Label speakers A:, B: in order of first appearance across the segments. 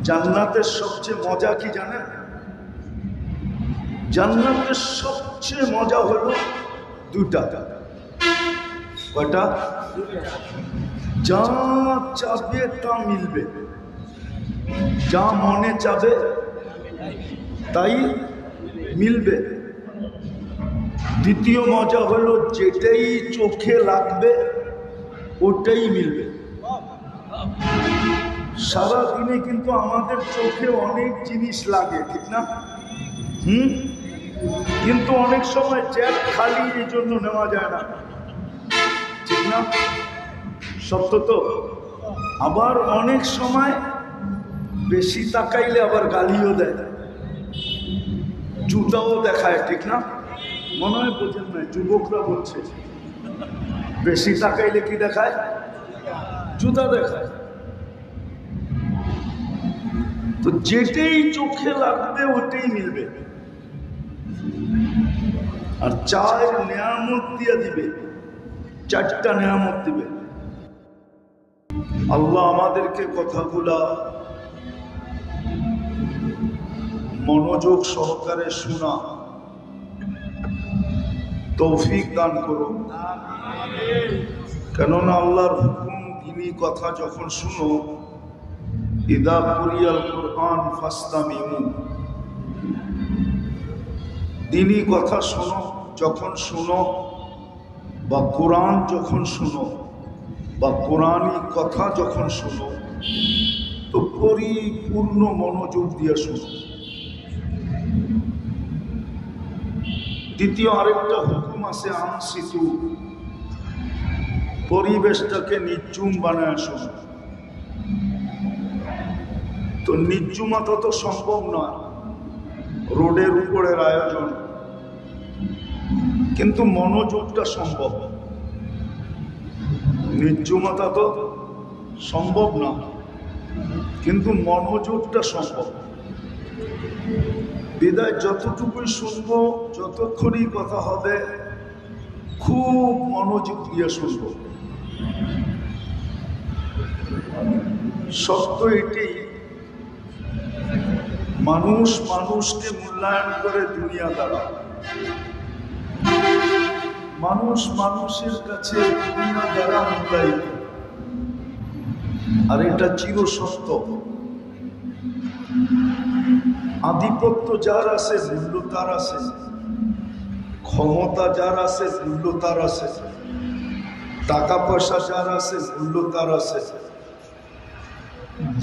A: জান্নাতের সবচেয়ে মজা কি জানেন? জান্নাতের সবচেয়ে মজা হলো দুটা। কয়টা? যা চাবে তা মিলবে, যা মনে চাবে তাই মিলবে। দ্বিতীয় মজা হলো যেটাই চোখে লাগবে ওটাই মিলবে। সারাদিনে কিন্তু আমাদের চোখে অনেক জিনিস লাগে, ঠিক না? কিন্তু অনেক সময় জ্যাক খালি, এই জন্য নেওয়া যায় না, ঠিক না? সত্য তো। আবার অনেক সময় বেশি তাকাইলে আবার গালিও দেয়, জুতাও দেখায়, ঠিক না? মনে হয় বোঝেন না, যুবকরা বলছে বেশি তাকাইলে কি দেখায়? জুতা দেখায়। তো যেটাই চোখে লাগবে ওটাই মিলবে। আর চার নিয়ামত দিয়ে দিবে, চারটা নিয়ামত দিবে। আল্লাহ আমাদেরকে কথাগুলা মনোযোগ সহকারে শোনা তৌফিক দান করো। কেননা আল্লাহর হুকুম দ্বীনি কথা যখন শুনো, ইদা কুরিয়াল কুরআন ফাসতামিউ, দ্বীনি কথা শোনো যখন শুনো, বা কোরআন যখন শুনো, বা কোরআনী কথা যখন শুনো, তো পরিপূর্ণ মনোযোগ দিয়ে শুনো। দ্বিতীয় আরেকটা হুকুম আছে, আনসিতু, পরিবেশটাকে নির্জুম বানায় শোনো। তো নির্জুমতা তো সম্ভব নয়, রোডের উপরের আয়োজন, কিন্তু মনোযোগটা সম্ভব। নির্জুমতা তো সম্ভব না, কিন্তু মনোযোগটা সম্ভব। বিদায় যতটুকুই শুনবো, যতক্ষণই কথা হবে, খুব মনোযোগ দিয়ে শুনব। সত্য এটি, মানুষ মানুষকে মূল্যায়ন করে দুনিয়া দ্বারা, মানুষ মানুষের কাছে দুনিয়া দ্বারা মূল্যায়িত। আর এটা চির সত্য। আধিপত্য যার আছে মূল্য তার আছে, ক্ষমতা যার আছে মূল্য তার আছে, টাকা পয়সা যার আছে মূল্য তার আছে।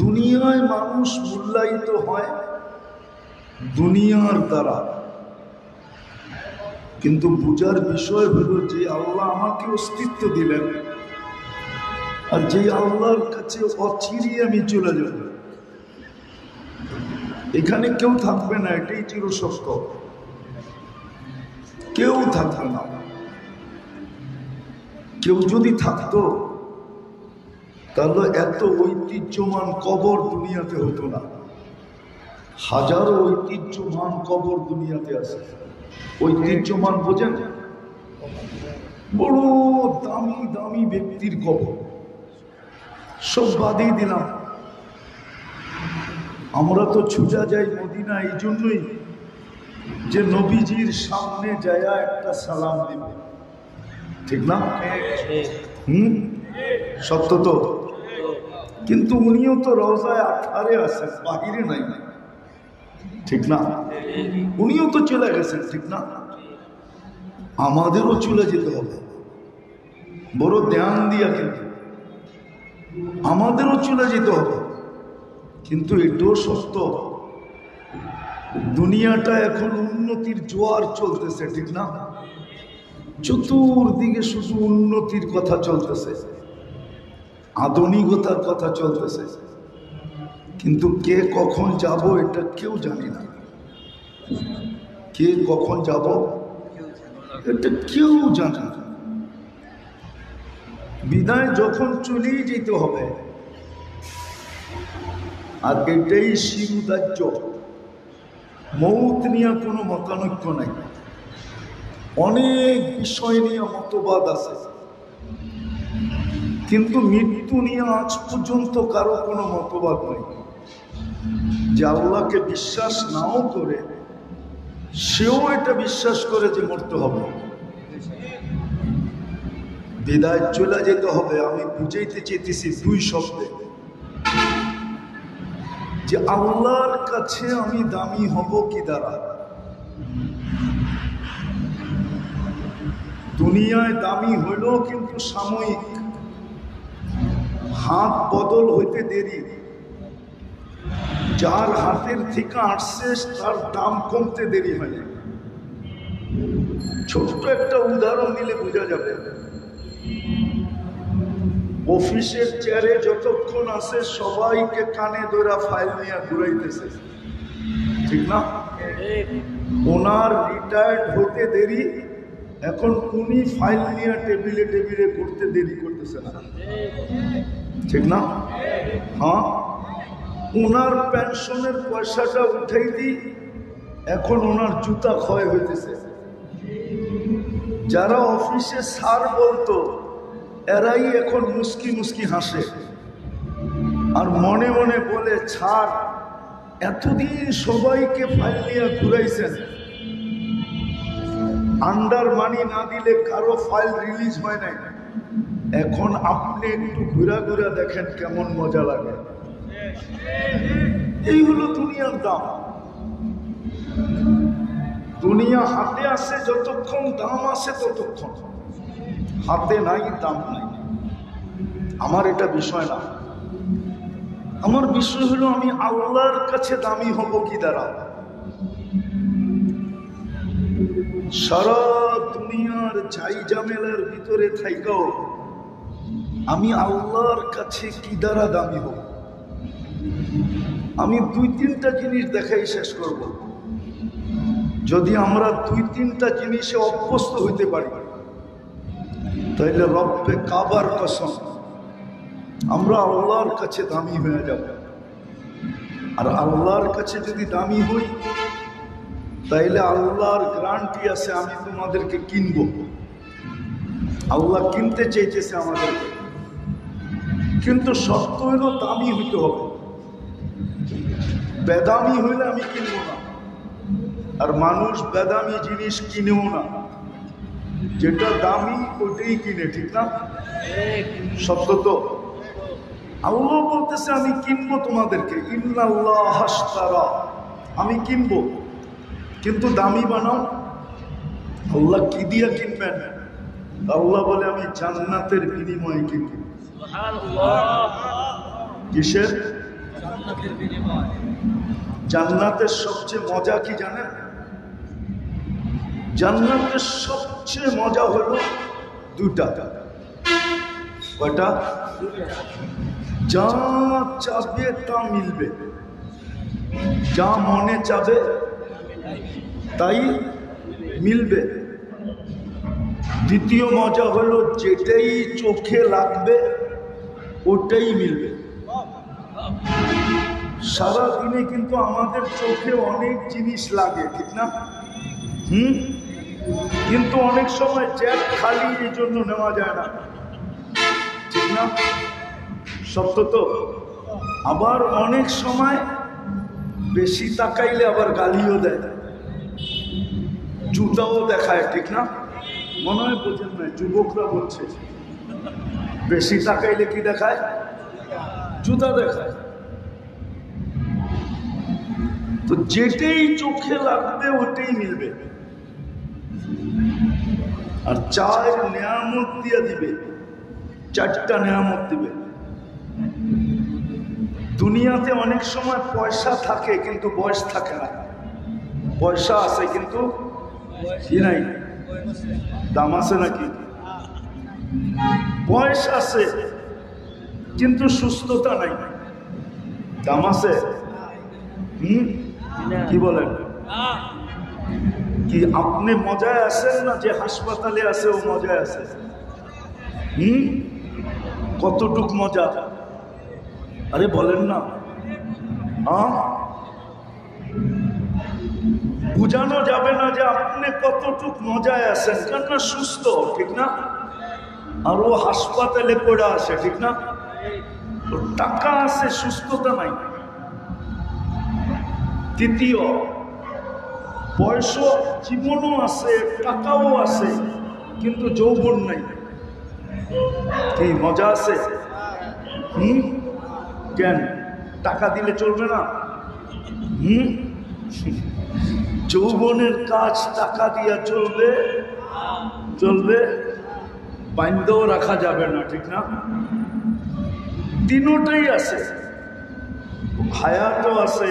A: দুনিয়ায় মানুষ মূল্যায়িত হয় দুনিয়ার দ্বারা। কিন্তু বুঝার বিষয় হলো যে আল্লাহ আমাকে অস্তিত্ব দিলেন, আর যে আল্লাহর কাছে অচিরে আমি চলে যাব, এখানে কেউ থাকবে না, এটাই চির সত্য। কেউ থাকবে না। কেউ যদি থাকতো তাহলে এত ঐতিহ্যমান কবর দুনিয়াতে হতো না। হাজারো ঐতিহ্যমান কবর দুনিয়াতে আছে। ঐতিহ্যমান বোঝেন? বড় দামি দামি ব্যক্তির কবর। সব বাদই দিলাম, আমরা তো ছুটা যাই মদিনা এই জন্যই যে নবীজির সামনে যায় একটা সালাম দিবে, ঠিক না? সত্য তো। কিন্তু উনিও তো রওজায় আঠারে আছেন, বাহিরে নাই, ঠিক না? উনিও তো চলে গেছেন, ঠিক না? আমাদেরও চলে যেতে হবে বড় ধ্যান দিয়া, কিন্তু আমাদেরও চলে যেতে হবে। কিন্তু এটাও সত্য, দুনিয়াটা এখন উন্নতির জোয়ার চলতেছে, ঠিক না? চতুর্দিকে শুধু উন্নতির কথা চলতেছে, আধুনিকতার কথা চলতেছে, কিন্তু কে কখন যাব এটা কেউ জানি না। কে কখন যাব এটা কেউ জানে না। বিদায় যখন চলেই যেতে হবে, আর এটাই শিরুদার্য। মৌত নিয়ে কোনো মতানৈক্য নাই, অনেক বিষয় নিয়ে মতবাদ আছে, কিন্তু মৃত্যু নিয়ে আজ পর্যন্ত কারো কোনো মতবাদ নেই। যে আল্লাহকে বিশ্বাস নাও করে সেও এটা বিশ্বাস করে যে মরতে হবে, বিদায় চলে যেতে হবে। আমি বুঝাইতে চেয়েছি দুই শব্দে যে আল্লাহর কাছে আমি দামি হব কি দ্বারা? দুনিয়ায় দামি হইলেও কিন্তু সাময়িক, হাত বদল হইতে দেরি। যার হাতের থেকে আসছে তার দাম কমতে দেরি হয় না। ছোট্ট একটা উদাহরণ দিলে বোঝা যাবে। অফিসের চেয়ারে যতক্ষণ আছে সবাইকে কানে ধরা ফাইল নিয়ে ঘুরাইতেছে, ঠিক না? ওনার রিটায়ার্ড হতে দেরি, এখন উনি ফাইল নিয়ে টেবিলে টেবিলে ঘুরতে দেরি করতেছে না, ঠিক না? হ্যাঁ, ওনার পেনশনের পয়সাটা উঠাই দিই, এখন ওনার জুতা ক্ষয় হইতেছে। যারা অফিসে স্যার বলতো এরাই এখন মুস্কি মুস্কি হাসে আর মনে মনে বলে, ছাড়, এতদিন সবাইকে ফাইল নিয়ে ঘুরাইছেন, আন্ডার মানি না দিলে কারো ফাইল রিলিজ হয় নাই, এখন আপনি একটু ঘুরা ঘুরা দেখেন কেমন মজা লাগে। এই হলো দুনিয়ার দাম। দুনিয়া হাতে আসে যতক্ষণ, দাম আসে ততক্ষণ। হাতে নাই, দাম নাই। আমার এটা বিষয় না। আমার বিষয় হলো আমি আল্লাহর কাছে দামি হব কি দ্বারা? সারা দুনিয়ার যাই ঝামেলার ভিতরে থাইকাও আমি আল্লাহর কাছে কি দ্বারা দামি হব? আমি দুই তিনটা জিনিস দেখাই শেষ করব। যদি আমরা দুই তিনটা জিনিসে অভ্যস্ত হইতে পারি তাইলে রব্বে কাবার কসম আমরা আল্লাহর কাছে দামি হয়ে যাব। আর আল্লাহর কাছে যদি দামি হই তাইলে আল্লাহর গ্যারান্টি আছে আমি তোমাদেরকে কিনব। আল্লাহ কিনতে চাইতেছে আমাদেরকে, কিন্তু শর্ত হইল দামি হইতে হবে। বেদামি হইলে আমি কিনব না, আর মানুষ বেদামি জিনিস কিনেও না। যেটা দামি ওইটাই কিনে, ঠিক না? সত্য তো? আল্লাহ বলতেছে আমি কিনবো তোমাদেরকে, ইন্নাল্লাহ হাশতারা, আমি কিনবো, কিন্তু দামি বানাও। আল্লাহ কি দিয়া কিনবেন? আল্লাহ বলে আমি জান্নাতের বিনিময়ে কিনব। কিসের? জান্নাতের সবচেয়ে মজা কি জানেন? জান্নাতের সবচেয়ে মজা হলো দুটা। কয়টা? যা চাবে তা মিলবে, যা মনে চাবে তাই মিলবে। দ্বিতীয় মজা হলো যেটাই চোখে লাগবে ওটাই মিলবে। সারা দিনে কিন্তু আমাদের চোখে অনেক জিনিস লাগে, ঠিক না? কিন্তু অনেক সময় জ্যাক খালি, এই জন্য নেওয়া যায় না, ঠিক না? সত্য তো? আবার অনেক সময় বেশি তাকাইলে আবার গালিও দেয়, জুতাও দেখায়, ঠিক না? মনে হয় বোঝেন না, যুবকরা বলছে বেশি তাকাইলে কি দেখায়? জুতা দেখায়। তো যেটাই চোখে লাগবে ওটাই মিলবে। আর চার নিয়ামত দিয়ে দিবে, চারটা নিয়ামত দিবে। দুনিয়াতে অনেক সময় পয়সা থাকে কিন্তু বয়স থাকে না, পয়সা আছে কিন্তু কি নাই, দাম আছে নাকি? বয়স আছে কিন্তু সুস্থতা নাই, দাম আছে? কি বলেন? কি আপনি মজায় আছেন না যে হাসপাতালে আছে ও মজায় আছে? কতটুক মজা? আরে বলেন না। বুঝানো যাবে না যে আপনি কতটুক মজায় আছেন, কেননা সুস্থ, ঠিক না? আর ও হাসপাতালে পড়ে আছে, ঠিক না? টাকা আছে, সুস্থতা নাই। তৃতীয়, বয়স জীবনও আছে, টাকাও আছে, কিন্তু যৌবন নাই। কি মজা আছে? কেন টাকা দিলে চলবে না? যৌবনের কাজ টাকা দিয়া চলবে? চলবে, বাইন্দেও রাখা যাবে না, ঠিক না? তিনটাই আছে, হায়াতও আছে,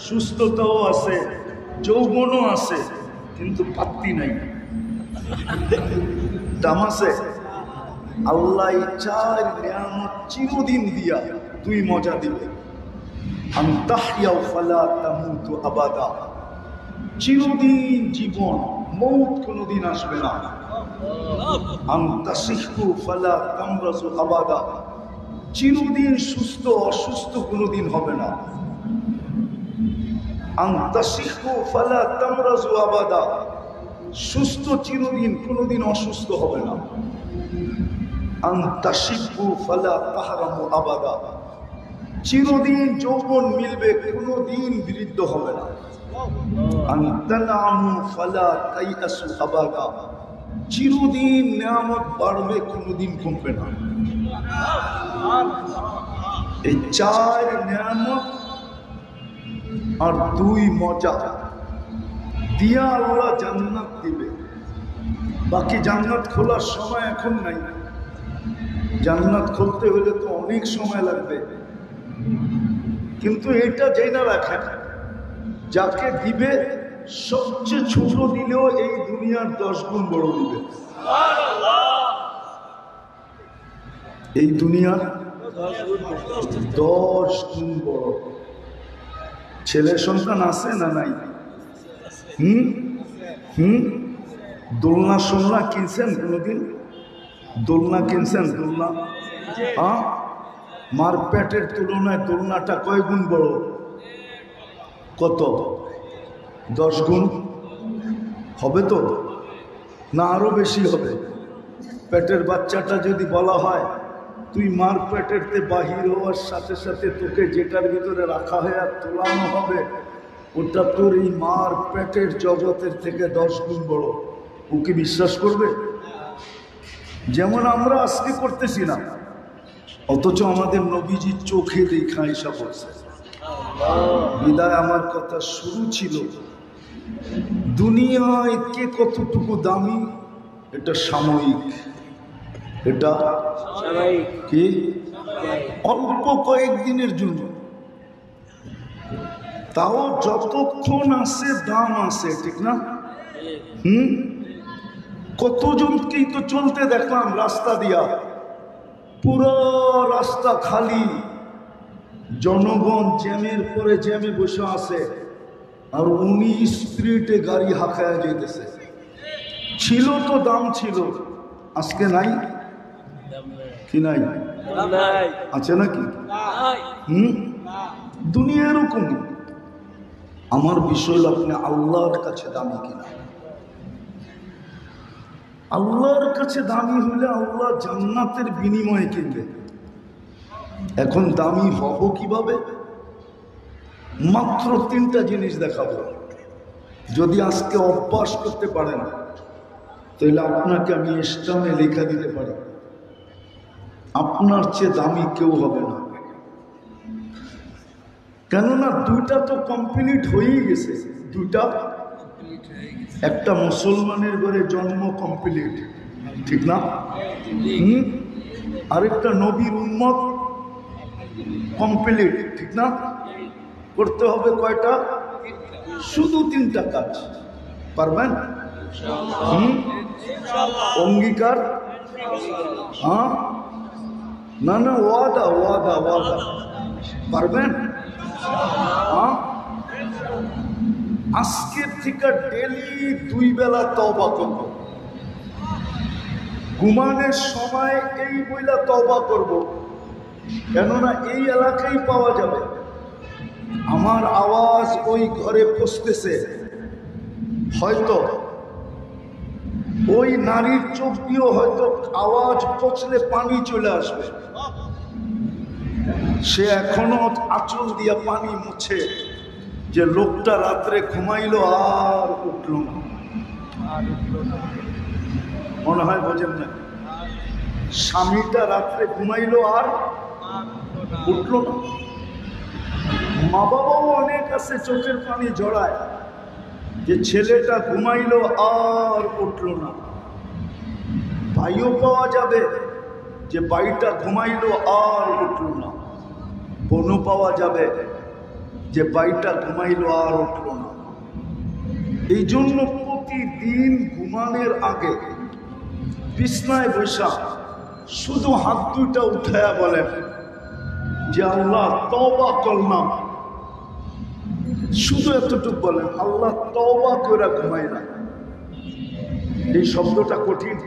A: সুস্থতাও আছে, যৌবনও আছে, কিন্তু পাত্তি নাই, দাম আছে। আল্লাহ চার নিয়ামত চিরদিন দিয়া তুই মজা দিবে। আনতাহইয়া ফালা তামুতু আবাদা, চিরদিন জীবন, মৌত কোনদিন আসবে না। আনতাসিহু ফালা তামরাজু আবাদা, চিরদিন সুস্থ, অসুস্থ কোনদিন হবে না। আনতাসিহু ফালা তামরাজু আবাদা, সুস্থ চিরদিন, কোনদিন অসুস্থ হবে না। আনতাশিবু ফালা তাহরামু আবাদা, চিরদিন যৌবন মিলবে, কোনদিন বৃদ্ধ হবে না। আনতানামু ফালা তাইয়াসু আবাদা, চিরদিন নিয়ামত বাড়বে, কোনদিন কমবে না। এই চার নিয়ামত আর দুই মজা দিয়া আল্লাহ জান্নাত দিবে। বাকি জান্নাত খোলার সময় এখন নাই, জান্নাত খুলতে হলে তো অনেক সময় লাগবে। কিন্তু এটা জেনে রাখেন, যাকে দিবে সবচেয়ে ছোট দিলেও এই দুনিয়ার 10 গুণ বড় দিবে। এই দুনিয়ার 10 গুণ বড়। ছেলে সন্তান আছে না নাই? দোলনা সোলনা কিনছেন কোনদিন? দোলনা কিনছেন? দোলনা মার পেটের তুলনায় দোলনাটা কয় গুণ বড়? কত? 10 গুণ হবে তো, না আরো বেশি হবে? পেটের বাচ্চাটা যদি বলা হয় তুই মার পেটের বাহির হওয়ার সাথে সাথে তোকে যেটার ভিতরে রাখা হয় আর তোলানো হবে, ওটা তোর এই মার পেটের জগতের থেকে 10 গুণ বড়, ও কি বিশ্বাস করবে? যেমন আমরা আজকে করতেছি না, অথচ আমাদের নবীজি চোখে দেখা এসা বলছে। বিদায় আমার কথা শুরু ছিল, দুনিয়ায় কে কতটুকু দামি এটা সাময়িক, এটা কি অল্প কয়েকদিনের জন্য, তাও যতক্ষণ আছে দাম আছে, ঠিক না? কতজনকেই তো চলতে দেখলাম রাস্তা দিয়া, পুরো রাস্তা খালি, জনগণ জ্যামের পরে জ্যামে বসে আছে, আর উনি স্পিডে গাড়ি হাঁকায়া যেতেছে। ছিল তো দাম ছিল, আজকে নাই কি নাই? আছে নাকি? দুনিয়া এরকম। আমার বিষয় আপনি আল্লাহর কাছে দামি কিনা। আল্লাহর কাছে দামি হলে আল্লাহ জান্নাতের বিনিময়ে কিনবে। এখন দামি হব কিভাবে? মাত্র 3টা জিনিস দেখাবো। যদি আজকে অভ্যাস করতে পারেন তাহলে আপনাকে আমি স্টামে লেখা দিতে পারি, আপনার চেয়ে দামি কেউ হবে না। কেননা 2টা তো কমপ্লিট হয়েই গেছে। 2টা, একটা মুসলমানের ঘরে জন্ম কমপ্লিট, ঠিক না? আরেকটা নবীর উম্মত কমপ্লিট, ঠিক না? করতে হবে কয়টা? শুধু 3টা কাজ। পারবেন? অঙ্গীকার? না না, ওয়াদা ওয়াদা ওয়াদা। পারবেন? আজকের থেকে ডেলি 2 বেলা তওবা করব। ঘুমানোর সময় এই বইলা তওবা করব, কেননা এই এলাকায় পাওয়া যাবে। আমার আওয়াজ ওই ঘরে পৌঁছতেছে, হয়তো ওই নারীর চোখ দিয়েও হয়তো আওয়াজ পৌঁছলে পানি চলে আসবে। সে এখনো আঁচল দিয়া পানি মুছে, যে লোকটা রাত্রে ঘুমাইলো আর উঠল না, মনে হয় বোঝেন না? স্বামীটা রাত্রে ঘুমাইলো আর উঠল না। মা বাবাও অনেক আছে চোখের পানি জড়ায় যে ছেলেটা ঘুমাইলো আর উঠল না। ভাইও পাওয়া যাবে যে ভাইটা ঘুমাইলো আর উঠল না। বোনও পাওয়া যাবে যে ভাইটা ঘুমাইলো আর উঠল না। এই জন্য প্রতিদিন ঘুমানোর আগে বিছনায় বসা শুধু হাত দুইটা উঠায়া বলেন যে আল্লাহ তওবা করলাম। শুধু এতটুকু বলেন, আল্লাহ তওবা করে ঘুমাই না। এই শব্দটা কঠিন,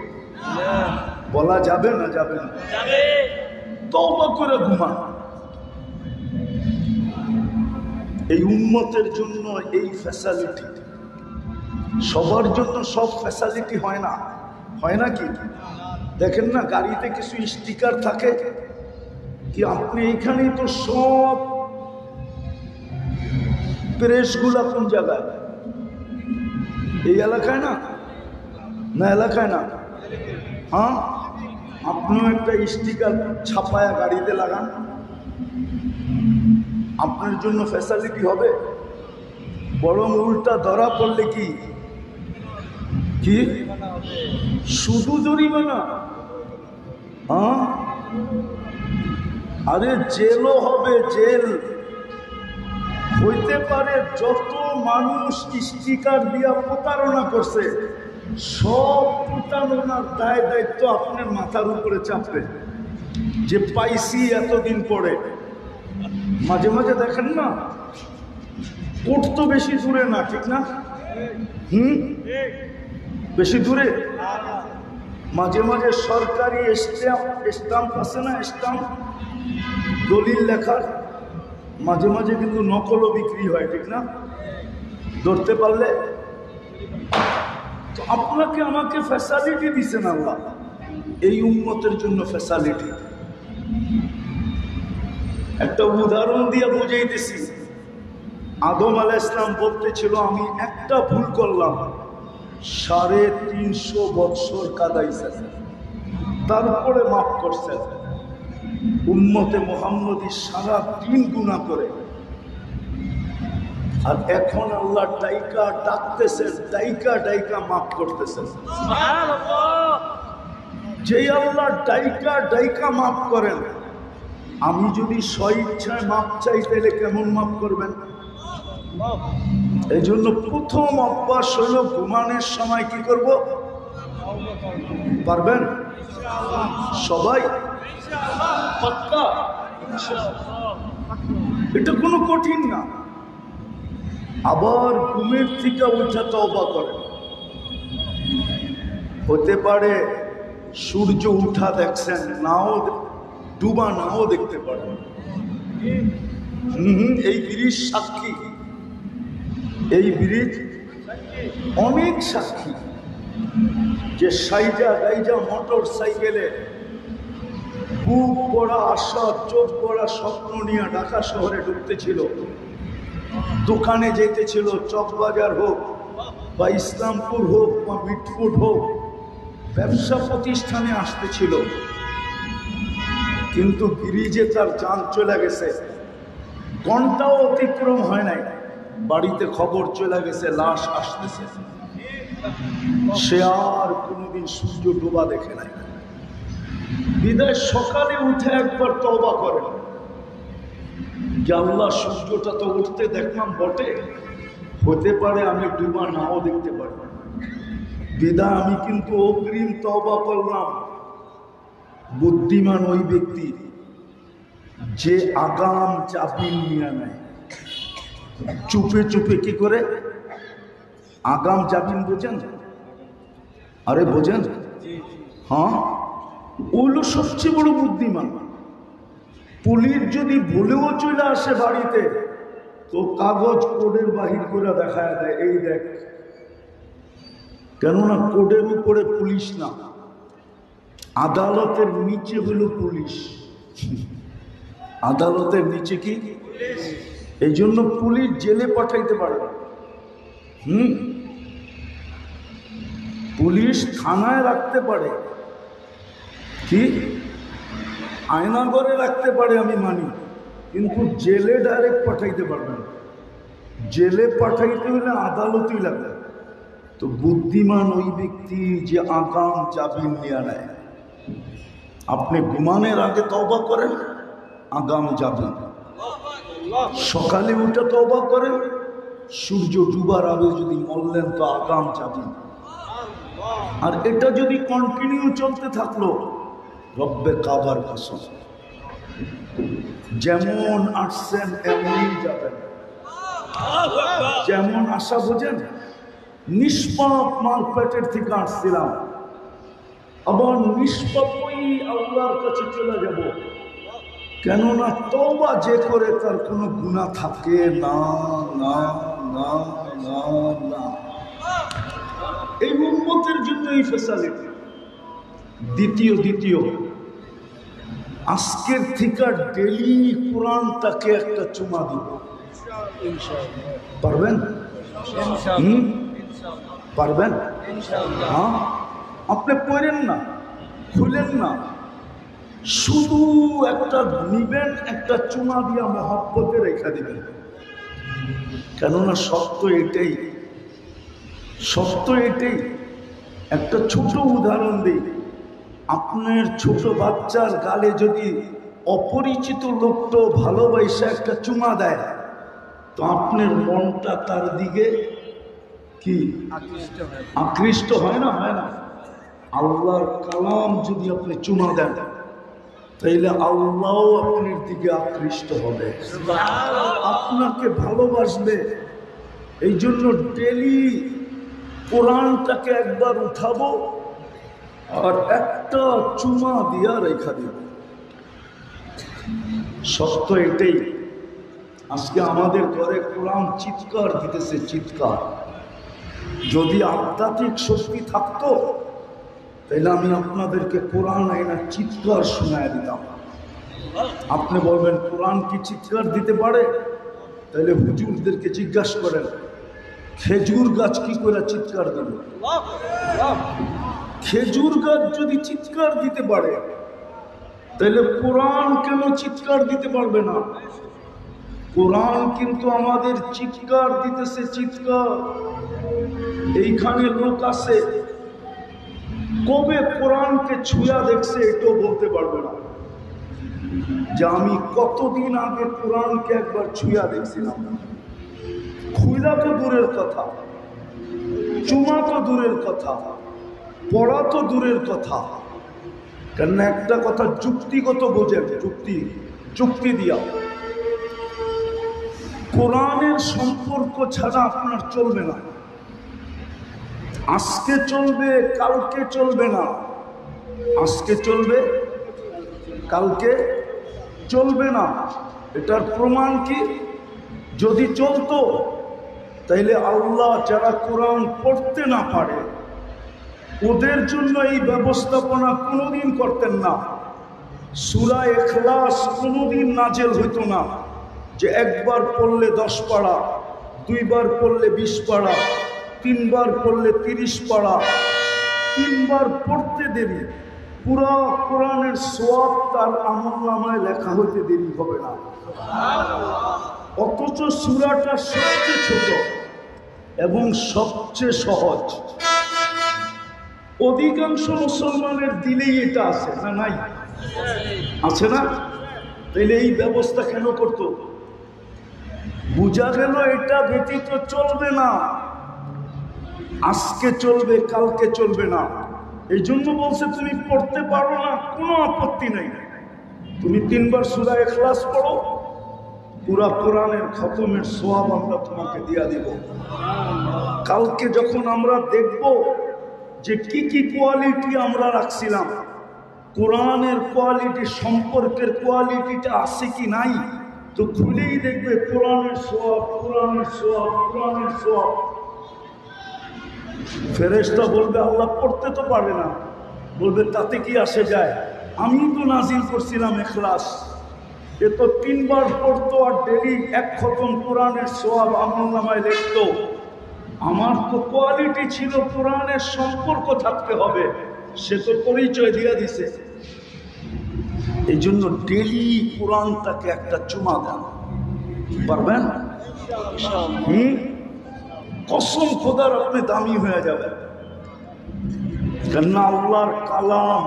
A: বলা যাবে না? যাবে না? তওবা করে ঘুমান। এই উম্মতের জন্য এই ফ্যাসিলিটি, সবার জন্য সব ফ্যাসিলিটি হয় না। হয় না কি? দেখেন না গাড়িতে কিছু স্টিকার থাকে কি, আপনি এখানেই তো সব প্রেসগুলা কোন জায়গায়? এই এলাকায় না? না এলাকায় না? হ্যাঁ, আপনিও একটা স্টিকার ছাপায়া গাড়িতে লাগান, আপনার জন্য ফ্যাসিলিটি হবে। বরং উল্টা ধরা পড়লে কি কি শুধু জরিমানা? হ্যাঁ, আরে জেলও হবে। জেল হইতে পারে। যত মানুষ স্টিকার দিয়া প্রতারণা করছে সব প্রতারণার দায় দায়িত্ব আপনার মাথার উপরে চাপবে। যে পাইছি এতদিন পরে, মাঝে মাঝে দেখেন না কোর্ট তো বেশি দূরে না, ঠিক না? বেশি দূরে। মাঝে মাঝে সরকারি স্টাম্প আছে না, স্টাম্প দলিল লেখার, মাঝে মাঝে কিন্তু নকলও বিক্রি হয়, ঠিক না? ধরতে পারলে তো আপনাকে আমাকে ফ্যাসিলিটি দিছেন আল্লাহ, এই উম্মতের জন্য ফ্যাসিলিটি। একটা উদাহরণ দিয়ে বুঝাইতেছি। আদম আলাইহিস সালাম বলতেছিল আমি একটা ভুল করলাম, 350 বৎসর কাদাইছে, তারপরে মাফ করছেন। উম্মতে মুহাম্মদী সারা দিন গুনাহ করে, আর এখন আল্লাহ ডাইকা ডাকতেছেন, ডাইকা ডাইকা মাফ করতেছেন। যেই আল্লাহ ডাইকা ডাইকা মাফ করেন, আমি যদি স্বইচ্ছায় মাপ চাই তাহলে কেমন মাফ করবেন? এই জন্য প্রথম অভ্যাস হলো ঘুমানোর সময় কি করব? পারবেন সবাই? পাক্কা? এটা কোনো কঠিন না। আবার ঘুমের থেকে উঠে তওবা করেন। হতে পারে সূর্য উঠা দেখছেন, নাও ডুবা নাও দেখতে পারেন। এই ব্রিজ সাক্ষী, এই ব্রিজ অনেক সাক্ষী যে সাইজা গাইজা মোটর সাইকেলে বুক পড়া আশা, চোখ পড়া স্বপ্ন নিয়ে ঢাকা শহরে ঢুকতেছিল, দোকানে যেতেছিল, চকবাজার হোক বা ইসলামপুর হোক বা মিটফুট হোক, ব্যবসা প্রতিষ্ঠানে আসতেছিল, কিন্তু ব্রিজে তার জান চলে গেছে। ঘন্টাও অতিক্রম হয় নাই, বাড়িতে খবর চলে গেছে লাশ আসতেছে। সে আর কোনোদিন সূর্য ডোবা দেখে নাই। বিদায় সকালে উঠে একবার তওবা করেন যে আল্লাহ সূর্যটা তো উঠতে দেখলাম বটে, হতে পারে আমি ডুবা নাও দেখতে পারি, বিদায় আমি কিন্তু অগ্রিম তওবা করলাম। বুদ্ধিমান ওই ব্যক্তি যে আগাম চাপিল নিয়ে নেয়, চুপে চুপে কি করে আগাম জামিন, বোঝেন? আরে বোঝেন? হ্যাঁ, ওগুলো সবচেয়ে বড় বুদ্ধিমান। পুলিশ যদি ভুলেও চলে আসে বাড়িতে, তো কাগজ কোডের বাহির করে দেখায় দেয়, এই দেখ। কেননা কোডের উপরে পুলিশ না, আদালতের নিচে হলো পুলিশ। আদালতের নিচে কি? এই জন্য পুলিশ জেলে পাঠাইতে পারে না। পুলিশ থানায় রাখতে পারে, কি আয়নাঘরে রাখতে পারে, আমি মানি, কিন্তু জেলে ডাইরেক্ট পাঠাইতে পারবে না। জেলে পাঠাইতে হলে আদালতই লাগবে। তো বুদ্ধিমান ওই ব্যক্তি যে আগাম জামিন নিয়ে নেয়। আপনি বিমানের আগে তওবা করেন, আগাম জামিন। সকালে উঠে তওবা করেন, সূর্য ডুবার আগে যদি মরলেন তো আগাম জামিন। আর এটা যদি কন্টিনিউ চলতে থাকলো, রব্বে কাবার কসম, যেমন আসছেন এমনই যাবেন। যেমন আশা বোঝেন, নিষ্পাপ মার পেটের থেকে আসছিলাম, আবার নিষ্পাপই আল্লাহর কাছে চলে যাব। কেননা তওবা যে করে তার কোনো গুনাহ থাকে না, না, না, না, না। এই উম্মতের জন্য এই ফেসালিটি। দ্বিতীয় আজকের থেকে ডেলি কোরআনটাকে একটা চুমা দিব। পারবেন? পারবেন? হ্যাঁ, আপনি পড়েন না, খুলেন না, শুধু একটা নিবেন, একটা চুমা দিয়া মহব্বতে রেখা দিবেন। কেননা সত্য এটাই, সত্য এটাই। একটা ছোট উদাহরণ দিই, আপনার ছোট বাচ্চার গালে যদি অপরিচিত লোকটা ভালোবাসা একটা চুমা দেয়, তো আপনার মনটা তার দিকে কি আকৃষ্ট হয় না? হয় না? আল্লাহর কালাম যদি আপনি চুমা দেন, তাইলে আল্লাহ আপনার দিকে আকৃষ্ট হবে, আপনাকে ভালোবাসবে। এই জন্য ডেলি কোরআনটাকে একবার উঠাবো আর একটা চুমা দিয়া রেখা দিব। সত্য এটাই। আজকে আমাদের ঘরে কোরআন চিৎকার দিতেছে, চিৎকার। যদি আধ্যাত্মিক শক্তি থাকতো, তাহলে আমি আপনাদেরকে কোরআন আইনা চিৎকার শোনায় দিতাম। আপনি বলবেন কোরআন কি চিৎকার দিতে পারে? তাহলে হুজুরদেরকে জিজ্ঞাসা করেন, খেজুর গাছ কি করে চিৎকার দেবে? খেজুর গাছ যদি চিৎকার দিতে পারে, তাহলে কোরআন কেন চিৎকার দিতে পারবে না? কোরআন কিন্তু আমাদের চিৎকার দিতেছে, চিৎকার। এইখানে লোক আছে, কবে কোরআনকে ছুঁয়া দেখছে এটাও বলতে পারবে না, যে আমি কতদিন আগে কোরআনকে একবার ছুঁয়া দেখছিলাম। খুইলা তো দূরের কথা, চুমা তো দূরের কথা, পড়া তো দূরের কথা। কেন একটা কথা যুক্তিগত বোঝেন, যুক্তি দিয়া। কোরআনের সম্পর্ক ছাড়া আপনার চলবে না। আজকে চলবে, কালকে চলবে না। আজকে চলবে, কালকে চলবে না। এটার প্রমাণ কি? যদি চলতো, তাইলে আল্লাহ যারা কোরআন পড়তে না পারে ওদের জন্য এই ব্যবস্থাপনা কোনোদিন করতেন না। সূরা ইখলাস কোনোদিন নাজেল হইতো না, যে একবার পড়লে 10 পারা, দুইবার পড়লে 20 পারা, তিনবার পড়লে 30 পারা। তিনবার পড়তে দেরি, পুরা কোরআনের সওয়াব তার আমলনামায় লেখা হইতে দেরি হবে না। অথচ সূরাটা সবচেয়ে ছোট এবং সবচেয়ে সহজ। অধিকাংশ মুসলমানের দিলেই এটা আছে, না নাই? আছে না? তাইলে এই ব্যবস্থা কেন করতো? বুঝা গেল এটা ব্যতীত চলবে না। আজকে চলবে, কালকে চলবে না। এই জন্য বলছে তুমি পড়তে পারো না, কোনো আপত্তি নেই, তুমি 3 বার সূরা ইখলাস পড়ো, পুরা কোরআনের খতমের সওয়াব আমরা তোমাকে দিয়া দিব। কালকে যখন আমরা দেখব যে কি কি কোয়ালিটি আমরা রাখছিলাম, কোরআনের কোয়ালিটি, সম্পর্কের কোয়ালিটিটা আছে কি নাই, তো খুলেই দেখবে কোরআনের সওয়াব, কোরআনের সওয়াব, কোরআনের সওয়াব। ফেরেশতা বলবে আল্লাহ পড়তে তো পারে না, বলবে তাতে কি আসে যায়, আমি তো নাজিল করছিলাম ইখলাস। এ তো 3 বার পড়তো আর ডেলি 1 খতম কোরআনের সওয়াব আমলনামায় লিখতো। আমার তো কোয়ালিটি ছিল কোরআনের সম্পর্ক থাকতে হবে, সে তো পরিচয় দিয়ে দিছে। এই জন্য ডেলি কোরআনটাকে একটা চুমা দেন, পারবেন? কসম খোদার আপনি দামি হয়ে যাবেন। কেননা আল্লাহর কালাম,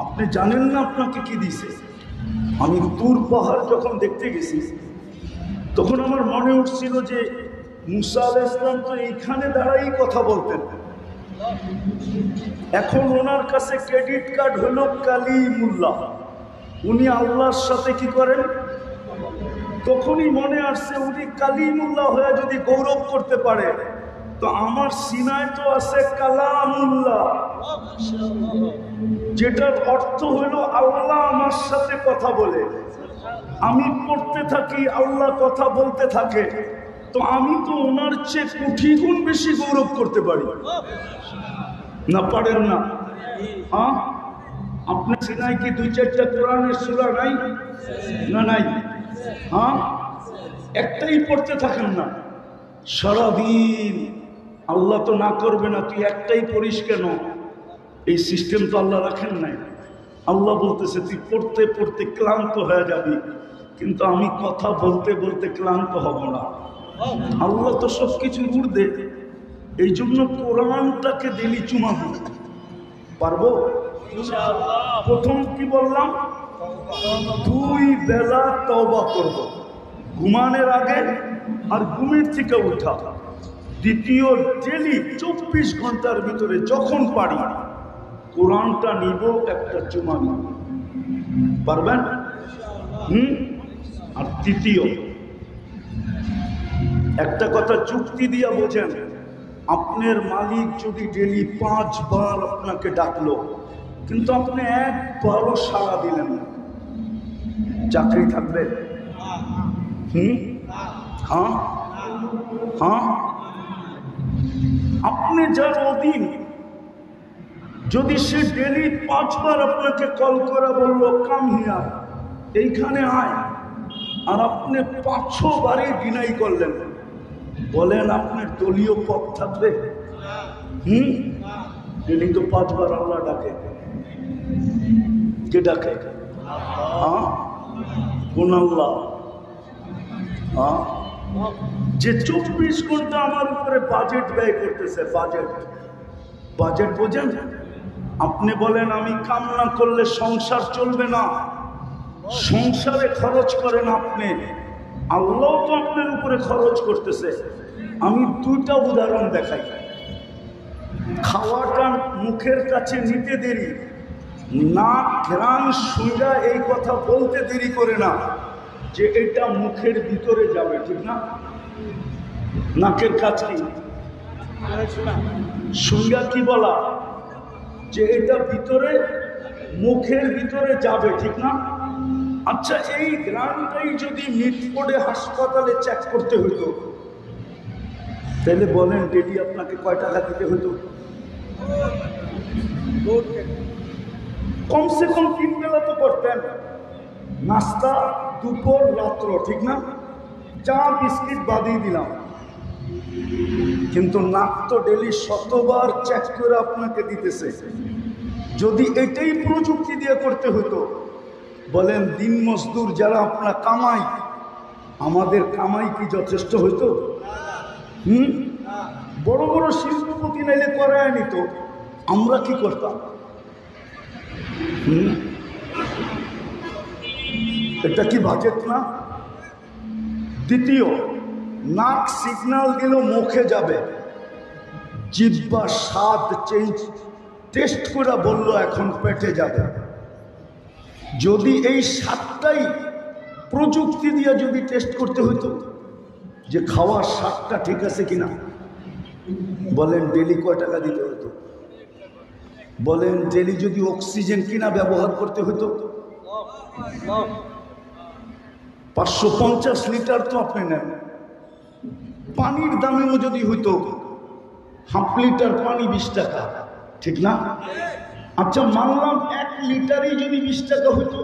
A: আপনি জানেন না আপনাকে কি দিছে। আমি তুর পাহাড় যখন দেখতে গেছি তখন আমার মনে উঠছিল যে মুসা আলাইহিস সালাম তো এইখানে দাঁড়াই কথা বলতেন, এখন ওনার কাছে ক্রেডিট কার্ড হলো কালিমুল্লাহ, উনি আল্লাহর সাথে কি করেন। তখনই মনে আসছে উনি কালিমুল্লাহ হয়ে যদি গৌরব করতে পারে তো আমার সিনায় তো আছে কালামুল্লাহ, যেটার অর্থ হলো আল্লাহ আমার সাথে কথা বলে। আমি পড়তে থাকি, আল্লাহ কথা বলতে থাকে, তো আমি তো ওনার চেয়ে কোটি গুণ বেশি গৌরব করতে পারি না, পারেন না? হ্যাঁ, আপনার সিনায় কি 2-4টা কোরআনের সূরা নাই না? নাই। হ্যাঁ, একটাই পড়তে থাকেন না সারাদিন। আল্লাহ তো না করবে না, তুই একটাই পড়িস কেন? এই সিস্টেম তো আল্লাহ রাখেন নাই। আল্লাহ বলতেছে তুই পড়তে পড়তে ক্লান্ত হয়ে যাবি, কিন্তু আমি কথা বলতে বলতে ক্লান্ত হব না। আল্লাহ তো সব কিছু ঊর্ধ্বে, এই জন্য কোরআনটাকে দিলি চুমা দিই। পারবো? প্রথম কি বললাম? 2 বেলা তওবা করব, ঘুমানোর আগে আর ঘুমের থেকে উঠা। দ্বিতীয়, ডেলি 24 ঘন্টার ভিতরে যখন পারি কোরআনটা নিব, একটা চুমা নিব। পারবেন? আর তৃতীয় একটা কথা যুক্তি দিয়া বোঝেন, আপনার মালিক যদি ডেলি 5 বার আপনাকে ডাকলো কিন্তু আপনি একবারও সাড়া দিলেন না, চাকরি থাকবে? হ্যাঁ হ্যাঁ, আপনি যার অধীন, যদি সে ডেলি 5 বার আপনাকে কল করে বললো কাম হিয়ার, এইখানে আয়, আর আপনি 5-6 বারে ডিনাই করলেন, বলেন আপনার দলীয় পদ থাকবে? ডেলি তো 5 বার আল্লাহ ডাকে। কে ডাকে? হ্যাঁ, কোন আল্লাহ? হ্যাঁ, যে 24 ঘন্টা আমার উপরে বাজেট ব্যয় করতেছে। বাজেট বোঝেন? আপনি বলেন আমি কাম না করলে সংসার চলবে না, সংসারে খরচ করেন আপনি, আল্লাহ তো আপনার উপরে খরচ করতেছে। আমি 2টা উদাহরণ দেখাই। খাওয়াটা মুখের কাছে নিতে দেরি, নাক ঘ্রাণ শুইরা এই কথা বলতে দেরি করে না যে এটা মুখের ভিতরে যাবে, ঠিক না? নাকের কাছে শুইরা কি বলা যে এটা ভিতরে, মুখের ভিতরে যাবে, ঠিক না? আচ্ছা, এই গ্রামটাই যদি মিটফোর্ডে হাসপাতালে চেক করতে হইতো তাহলে বলেন ডেলি আপনাকে কয় টাকা দিতে হইতো? কমসে কম 3 বেলা তো করতেন, নাস্তা, দুপুর, রাত্র, ঠিক না? চা বিস্কিট বাদিয়ে দিলাম, কিন্তু নাক তো ডেলি 100বার চেক করে আপনাকে দিতেছে। যদি এটাই প্রযুক্তি দিয়ে করতে হতো, বলেন দিন মজদুর যারা আপনার কামাই, আমাদের কামাই কি যথেষ্ট হইতো? বড় বড় শিল্পপতি নাইলে করায় নিত, আমরা কি করতাম? এটা কি বাজেট না? দ্বিতীয়, নাক সিগন্যাল দিল মুখে যাবে, জিহ্বা স্বাদ টেস্ট করে বলল এখন পেটে যাবে। যদি এই 7টাই প্রযুক্তি দিয়ে যদি টেস্ট করতে হতো যে খাওয়ার স্বাদটা ঠিক আছে কিনা, বলেন ডেলি কয় টাকা দিতে হতো? বলেন ডেলি যদি অক্সিজেন কিনা ব্যবহার করতে হতো? 550 লিটার তো আপনি নেন। পানির দামেও যদি হইতো, হাফ লিটার পানি 20 টাকা, ঠিক না? আচ্ছা, মানলাম 1 লিটারই যদি 20 টাকা হইতো,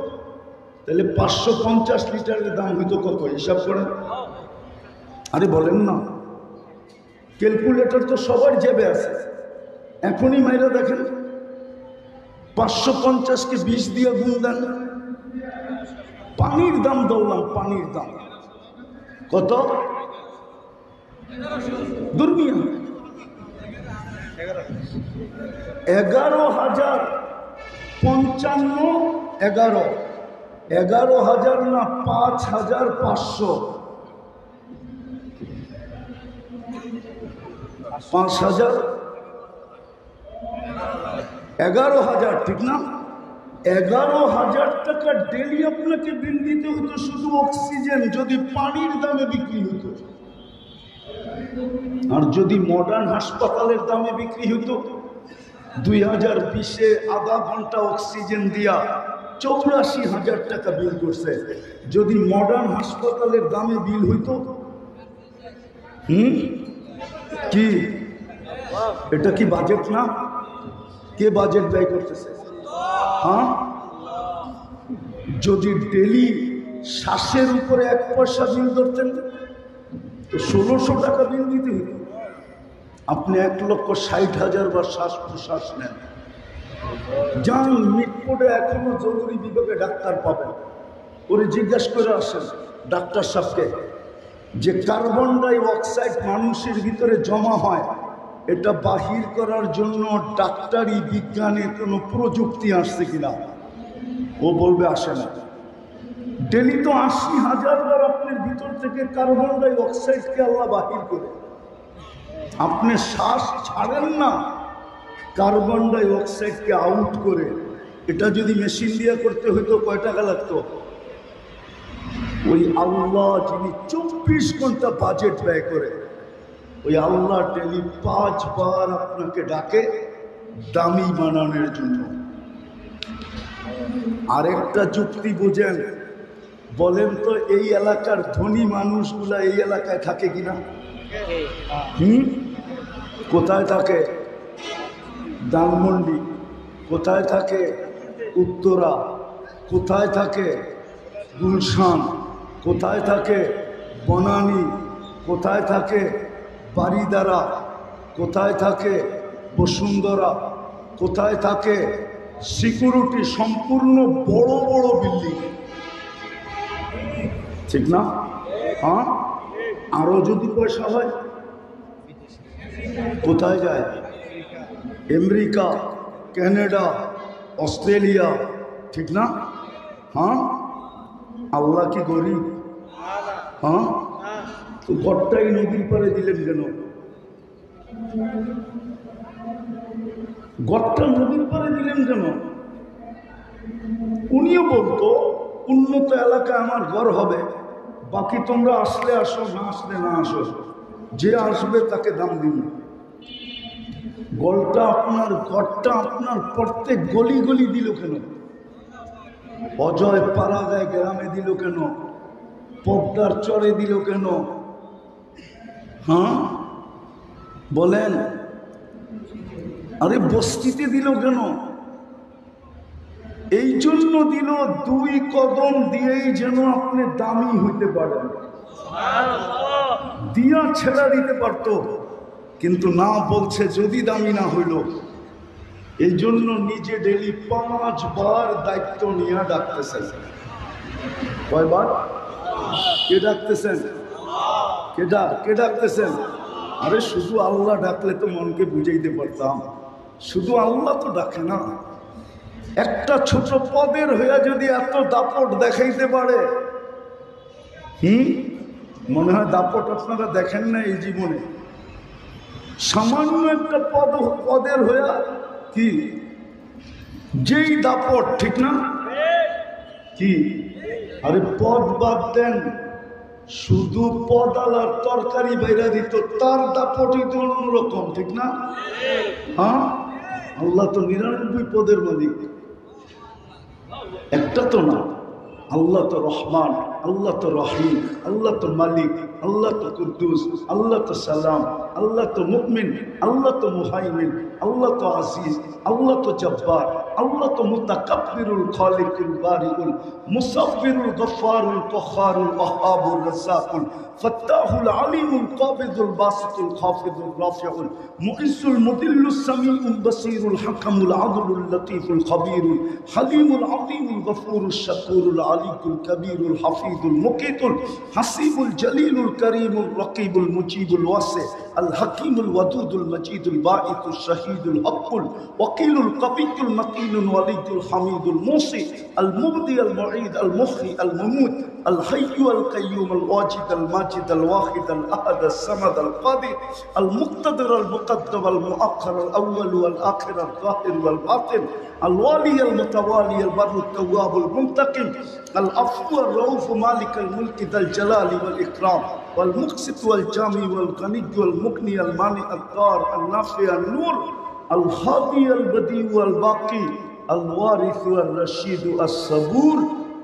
A: তাহলে 550 লিটারের দাম হইতো কত? হিসাব করেন। আরে বলেন না, ক্যালকুলেটর তো সবার জেবে আছে, এখনই মাইরা দেখেন। 550-কে 20 দিয়ে গুণ দেন। পানির দাম বললাম, পানির দাম কত? দুর্মিয়া 11,055 11,000 না 5,500 5,000 11,000 ঠিক না? 11,000 টাকা ডেলি আপনাকে বিল দিতে হতো শুধু অক্সিজেন, যদি পানির দামে বিক্রি হতো। আর যদি মডার্ন হাসপাতালের দামে বিক্রি হতো, 2020-এ আধা ঘন্টা অক্সিজেন দিয়া 84,000 টাকা বিল করছে। যদি মডার্ন হাসপাতালের দামে বিল হইতো, কি এটা কি বাজেট না? কে বাজেট ব্যয় করতেছে? হ্যাঁ, যদি ডেলি শ্বাসের উপরে 1 পয়সা বিল ধরতেন তো 1600 টাকা বিল দিতে হইত। আপনি 1,60,000 বার শ্বাস প্রশ্বাস নেন। যান মিটপোর্টে এখনো জরুরি বিভাগে ডাক্তার পাবেন, ওরে জিজ্ঞাসা করে আসেন ডাক্তার সাহেবকে যে কার্বন ডাই অক্সাইড মানুষের ভিতরে জমা হয়, এটা বাহির করার জন্য ডাক্তারি বিজ্ঞানে কোনো প্রযুক্তি আসছে কিনা। ও বলবে আসে না। ডেলি তো 80,000 বার আপনার ভিতর থেকে কার্বন ডাই অক্সাইডকে আল্লাহ বাহির করে। আপনি শ্বাস ছাড়েন না, কার্বন ডাই অক্সাইডকে আউট করে। এটা যদি মেশিন দিয়ে করতে হইতো কয় টাকা লাগতো? ওই আল্লাহ যিনি 24 ঘন্টা বাজেট ব্যয় করে, ওই আল্লাহ ডেলি 5 বার আপনাকে ডাকে দামি বানানোর জন্য। আরেকটা যুক্তি বুঝেন, বলেন তো এই এলাকার ধনী মানুষগুলা এই এলাকায় থাকে কিনা? কোথায় থাকে? ধানমন্ডি। কোথায় থাকে? উত্তরা। কোথায় থাকে? গুলশান। কোথায় থাকে? বনানী। কোথায় থাকে? বারিদারা। কোথায় থাকে? বসুন্ধরা। কোথায় থাকে? সিকিউরিটি সম্পূর্ণ বড় বড় বিল্ডিং, ঠিক না? হ্যাঁ, আরো যদি পয়সা হয় কোথায় যায়? আমেরিকা, কানাডা, অস্ট্রেলিয়া, ঠিক না? হ্যাঁ, আল্লাহ কি গরিব? হ্যাঁ, তো ঘরটাই নদীর পারে দিলেন কেন? ঘরটা নদীর পারে দিলেন কেন? উনিও বলতো উন্নত এলাকায় আমার ঘর হবে, বাকি তোমরা আসলে আসো, না আসলে না আসো, যে আসবে তাকে দাম দিন। ঘরটা আপনার প্রত্যেক গলি গলি দিল কেন? অজয় পাড়াগায় গ্রামে দিল কেন? পদ্মার চরে দিল কেন? হ্যাঁ বলেন, আরে বস্তিতে দিল কেন? এই জন্য দিল 2 কদম দিয়েই যেন আপনি দামি হইতে পারেন। দিয়া ছেড়া দিতে পারতো, কিন্তু না, বলছে যদি দামি না হইল। এই জন্য নিজে ডেলি 5 বার দায়িত্ব নিয়ে ডাকতেছেন। কয়বার? কে ডাকতেছেন? কে ডাকতেছেন? আরে শুধু আল্লাহ ডাকলে তো মনকে বুঝাইতে পারতাম, শুধু আল্লাহ তো ডাকে না। একটা ছোট পদের হইয়া যদি এত দাপট দেখাইতে পারে, মনে হয় দাপট আপনারা দেখেন না এই জীবনে। সামান্য একটা পদের হইয়া কি যেই দাপট, ঠিক না? কি আরে পদ বাদ দেন, শুধু পদ আলার তরকারি বাইরা দিত, তার দাপটই তো অন্যরকম, ঠিক না? হ্যাঁ, আল্লাহ তো 99 পদের মালিক, একটা তো না। আল্লাহ তো রহমান, আল্লাহ তো রহিম, আল্লাহ তো মালিক, আল্লাহ তো কুদ্দুস, আল্লাহ তো সালাম, আল্লাহ তো মুমিন, আল্লাহ তো মুহাইমিন, আল্লাহ তো আজিজ, আল্লাহ তো জব্বার, আল্লাহ তো মুতাকাব্বিরুল খালিকুল বারিউল মুসাব্বিরুল গফফারুল কহ্হারুল ওয়াহ্হাবুর রাজ্জাকুল ফাত্তাহুল আলিমুল কাবিদুল বাসিতুল খাফিদুল রাফিউল মুইসুল মুদিল্লুস সামিউল বাসিরুল হাকামুল আদলুল লতীফুল খবীরুল হালিমুল আযীমুল গফুরুশ শাকুরুল আলিকুল কবীরুল হাফিজুল মুকিতুল হাসিবুল জলিলুল করিমুল রকিবুল মুজিবুল ওয়াসি আল হাকিমুল ওয়াদুদুল মজিদুল বাঈতুশ শাহীদুল হকুল ওয়াকিলুল কবিয়ুল মতিনুল ওয়ালিদুল হামিদুল মুসি আল মুবদি আল মুঈদ আল মুখি আল মুমুত আল হাইয়্যু আল কাইয়্যুম আল ওয়াজিদ আল মাজিদ আল ওয়াহিদ আল আহাদ আল সামাদ আল কাদির আল মুক্তাদির আল মুকদ্দম আল মুআক্খার আল আউয়াল ওয়াল আখির আল যাহির ওয়াল বাতিন الوالي المتوالي البر التواب المنتقم العفو الرؤوف مالك الملك ذا الجلال والإكرام والمقسط والجامع والغني والمغني المانع الضار النافع النور الهادي البديع والباقي الوارث والرشيد الصبور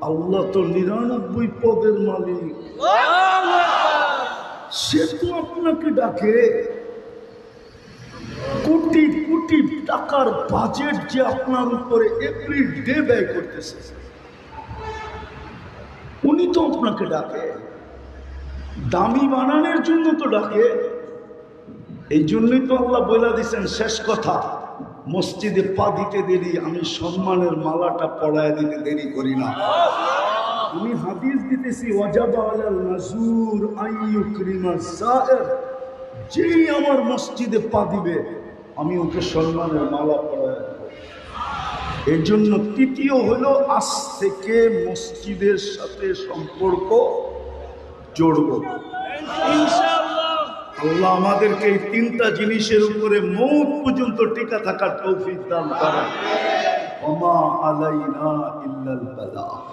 A: الله তো 99 পদের মালিক সে তো আপনাকে ডাকে কোটি কোটি টাকার বাজেট যে আপনার উপরে এভরি ডে ব্যয় করতেছে উনি তো আপনাকে ডাকে দামি বানানোর জন্য তো ডাকে এই জন্যই তো আল্লাহ বলে দিয়েছেন শেষ কথা মসজিদে পা দিতে দেরি আমি সম্মানের মালাটা পড়ায় দিতে দেরি করি না আমি হাদিস দিতেছি ওয়াজাবা আলাল মাজুর আইয়ুকরিমা সায়ের যেই আমার মসজিদে পা দিবে আমি ওকে সম্মানের মালা পড়ায় দেব এর জন্য তৃতীয় হলো আজ থেকে মসজিদের সাথে সম্পর্ক জড়ব ইনশাআল্লাহ আল্লাহ আমাদেরকে এই তিনটা জিনিসের উপরে মওত পর্যন্ত টিকে থাকার তৌফিক দান করেন ওমা আলাইনা ইল্লাল বালাগ